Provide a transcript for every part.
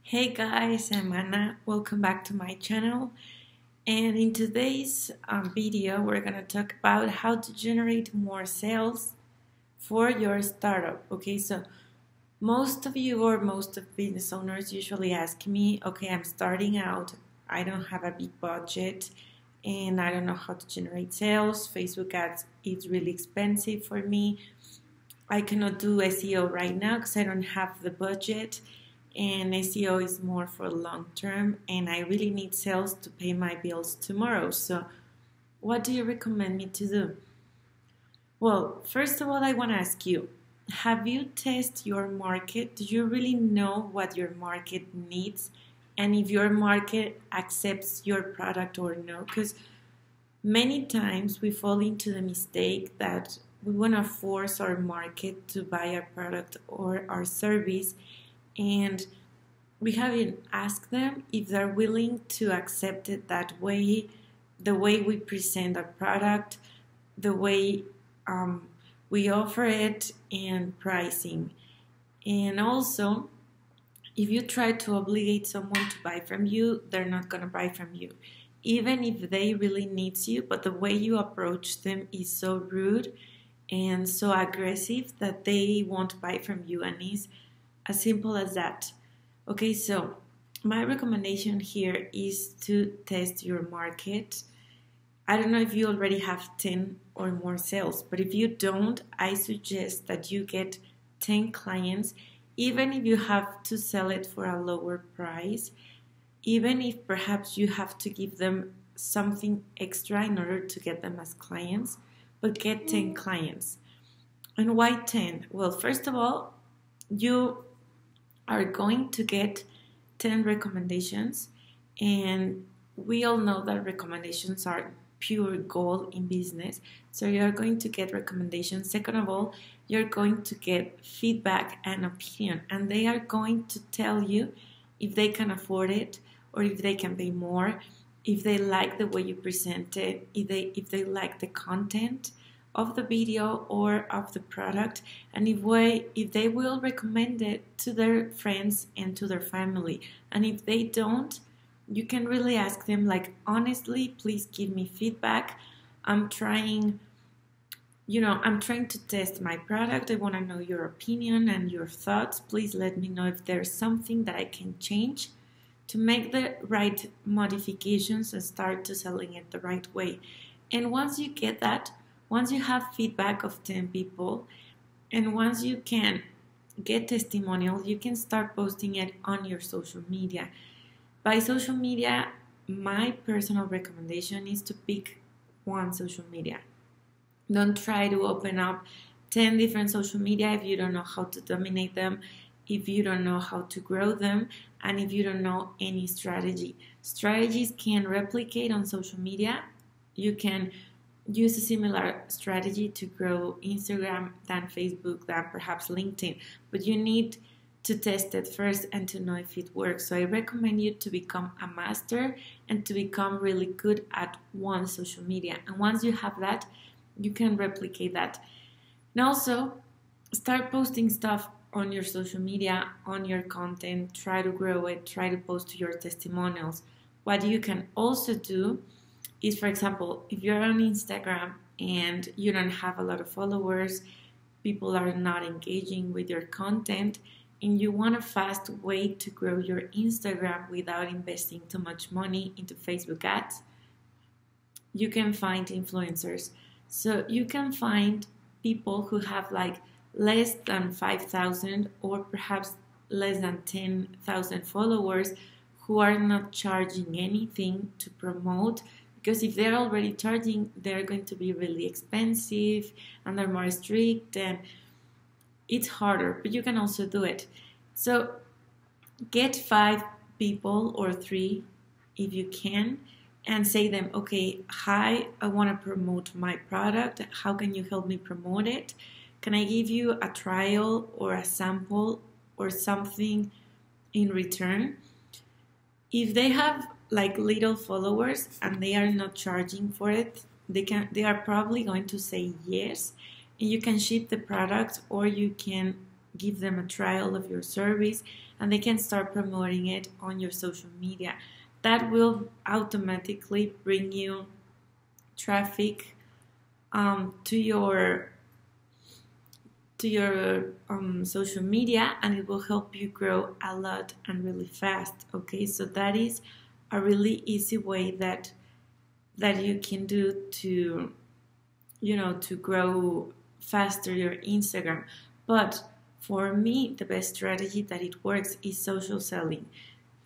Hey guys, I'm Anna. Welcome back to my channel. And in today's video, we're going to talk about how to generate more sales for your startup. Okay, so most of you or most of business owners usually ask me, okay, I'm starting out, I don't have a big budget, and I don't know how to generate sales. Facebook ads is really expensive for me. I cannot do SEO right now because I don't have the budget, and SEO is more for long term, and I really need sales to pay my bills tomorrow. So what do you recommend me to do? Well, first of all, I want to ask you, have you tested your market? Do you really know what your market needs and if your market accepts your product or no? Because many times we fall into the mistake that we want to force our market to buy our product or our service, and we haven't asked them if they're willing to accept it that way, the way we present our product, the way we offer it, and pricing. And also, if you try to obligate someone to buy from you, they're not going to buy from you. Even if they really need you, but the way you approach them is so rude and so aggressive that they won't buy from you, and it's as simple as that. Okay, so my recommendation here is to test your market. I don't know if you already have 10 or more sales, but if you don't, I suggest that you get 10 clients, even if you have to sell it for a lower price, even if perhaps you have to give them something extra in order to get them as clients, but get 10 clients. And why 10? Well, first of all, you are going to get 10 recommendations, and we all know that recommendations are pure gold in business. So you're going to get recommendations. Second of all, you're going to get feedback and opinion, and they are going to tell you if they can afford it or if they can pay more, if they like the way you present it, if they like the content of the video or of the product, and if they will recommend it to their friends and to their family. And if they don't, you can really ask them, like, honestly, please give me feedback. I'm trying to test my product. I want to know your opinion and your thoughts. Please let me know if there's something that I can change to make the right modifications and start to selling it the right way. And once you get that, once you have feedback of 10 people, and once you can get testimonials, you can start posting it on your social media. By social media, my personal recommendation is to pick one social media. Don't try to open up 10 different social media if you don't know how to dominate them, if you don't know how to grow them, and if you don't know any strategy. Strategies can replicate on social media. You can use a similar strategy to grow Instagram than Facebook, than perhaps LinkedIn, but you need to test it first and to know if it works. So I recommend you to become a master and to become really good at one social media. And once you have that, you can replicate that. And also start posting stuff on your social media, on your content, try to grow it, try to post your testimonials. What you can also do is, for example, if you're on Instagram and you don't have a lot of followers, people are not engaging with your content, and you want a fast way to grow your Instagram without investing too much money into Facebook ads, you can find influencers. So you can find people who have like less than 5,000 or perhaps less than 10,000 followers who are not charging anything to promote, because if they're already charging, they're going to be really expensive and they're more strict, and it's harder, but you can also do it. So get 5 people or 3 if you can, and say them, okay, hi, I want to promote my product. How can you help me promote it? Can I give you a trial or a sample or something in return? If they have like little followers and they are not charging for it, they are probably going to say yes, and you can ship the product or you can give them a trial of your service, and they can start promoting it on your social media. That will automatically bring you traffic to your social media, and it will help you grow a lot and really fast. Okay, so that is a really easy way that you can do to to grow faster your Instagram. But for me, the best strategy that it works is social selling.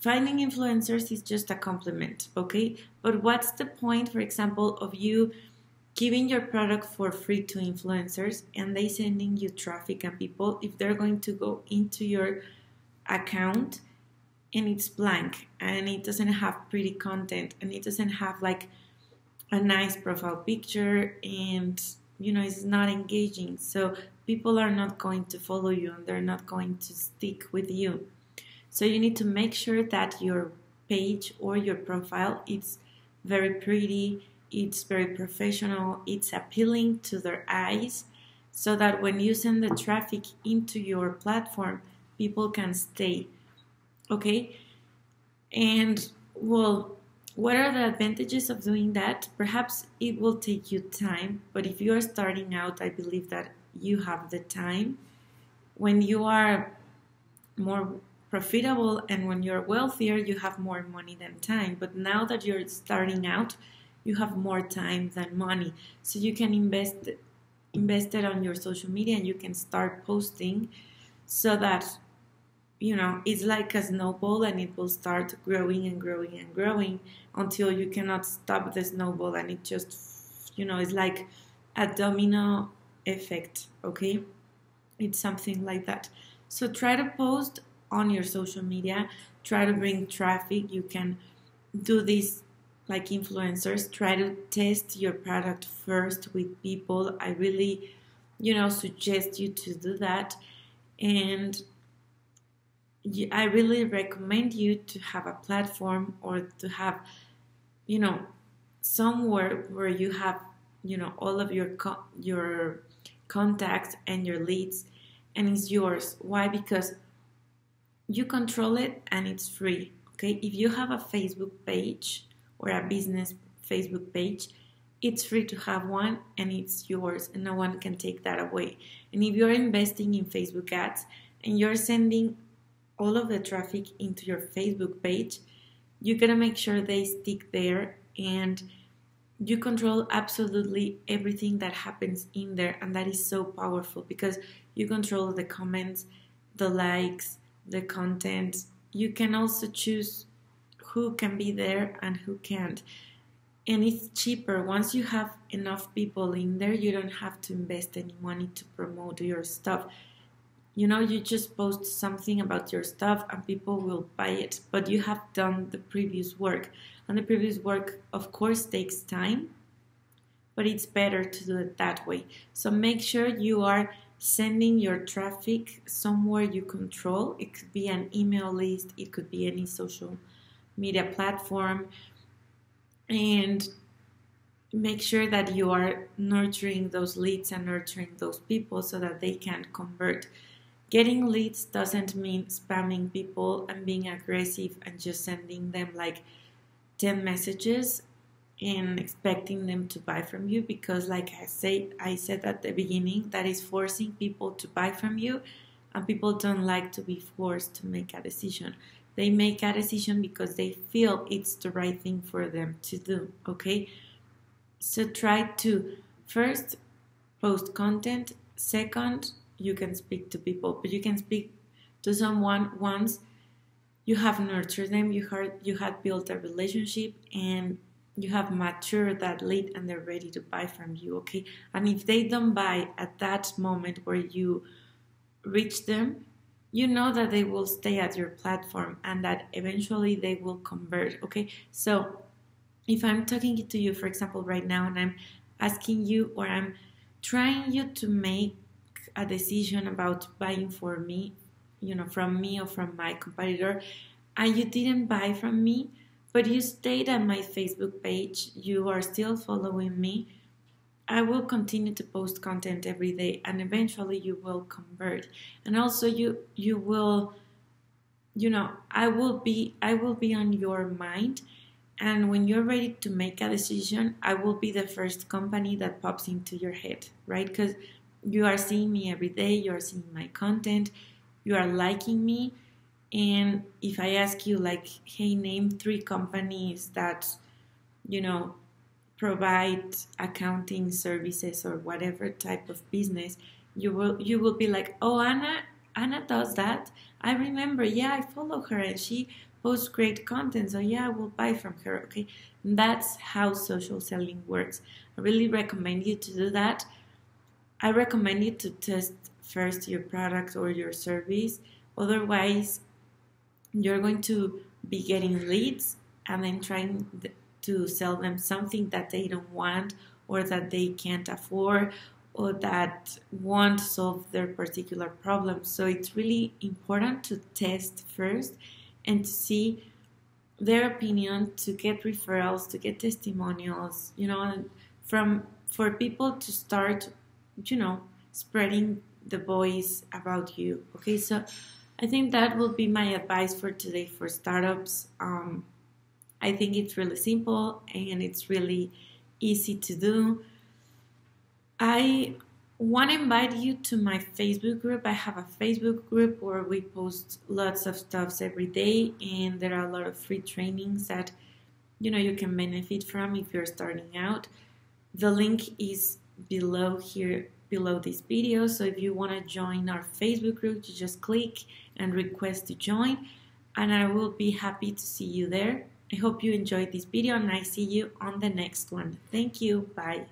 Finding influencers is just a complement, okay? But what's the point, for example, of you giving your product for free to influencers and they sending you traffic and people if they're going to go into your account and it's blank and it doesn't have pretty content and it doesn't have like a nice profile picture, and it's not engaging, so people are not going to follow you and they're not going to stick with you. So you need to make sure that your page or your profile is very pretty, it's very professional, it's appealing to their eyes, so that when you send the traffic into your platform, people can stay. Okay? And well, what are the advantages of doing that? Perhaps it will take you time, but if you are starting out, I believe that you have the time. When you are more profitable and when you're wealthier, you have more money than time. But now that you're starting out, you have more time than money. So you can invest it on your social media and you can start posting so that it's like a snowball and it will start growing and growing and growing until you cannot stop the snowball, and it just, it's like a domino effect, okay? It's something like that. So try to post on your social media, try to bring traffic. You can do this like influencers. Try to test your product first with people. I really, suggest you to do that. And I really recommend you to have a platform or to have, somewhere where you have, all of your contacts and your leads, and it's yours. Why? Because you control it and it's free. Okay, if you have a Facebook page or a business Facebook page, it's free to have one and it's yours, and no one can take that away. And if you're investing in Facebook ads and you're sending all of the traffic into your Facebook page, you gotta make sure they stick there, and you control absolutely everything that happens in there. And that is so powerful because you control the comments, the likes, the content. You can also choose who can be there and who can't, and it's cheaper. Once you have enough people in there, you don't have to invest any money to promote your stuff. You just post something about your stuff and people will buy it, but you have done the previous work. And the previous work, of course, takes time, but it's better to do it that way. So make sure you are sending your traffic somewhere you control. It could be an email list, it could be any social media platform, and make sure that you are nurturing those leads and nurturing those people so that they can convert. Getting leads doesn't mean spamming people and being aggressive and just sending them like 10 messages and expecting them to buy from you, because like I said at the beginning, that is forcing people to buy from you, and people don't like to be forced to make a decision. They make a decision because they feel it's the right thing for them to do, okay? So try to first post content. Second, you can speak to people, but you can speak to someone once you have nurtured them, you had built a relationship, and you have matured that lead and they're ready to buy from you, okay? And if they don't buy at that moment where you reach them, you know that they will stay at your platform and that eventually they will convert, okay? So if I'm talking to you, for example, right now, and I'm asking you, or I'm trying you to make a decision about buying for me, from me or from my competitor, and you didn't buy from me, but you stayed at my Facebook page, you are still following me, I will continue to post content every day, and eventually you will convert. And also you will, I will be on your mind, and when you're ready to make a decision, I will be the first company that pops into your head, right? Because you are seeing me every day, you are seeing my content, you are liking me. And if I ask you, like, hey, name 3 companies that, provide accounting services or whatever type of business, you will be like, oh, Anna does that. I remember, yeah, I follow her and she posts great content, so yeah, I will buy from her. Okay, that's how social selling works. I really recommend you to do that. I recommend you to test first your product or your service. Otherwise, you're going to be getting leads and then trying to sell them something that they don't want or that they can't afford or that won't solve their particular problem. So it's really important to test first and to see their opinion, to get referrals, to get testimonials, for people to start, spreading the voice about you. Okay, so I think that will be my advice for today for startups. I think it's really simple and it's really easy to do. I want to invite you to my Facebook group. I have a Facebook group where we post lots of stuff every day, and there are a lot of free trainings that you can benefit from if you're starting out. The link is below here, below this video. So if you want to join our Facebook group, you just click and request to join, and I will be happy to see you there. I hope you enjoyed this video, and I see you on the next one. Thank you. Bye.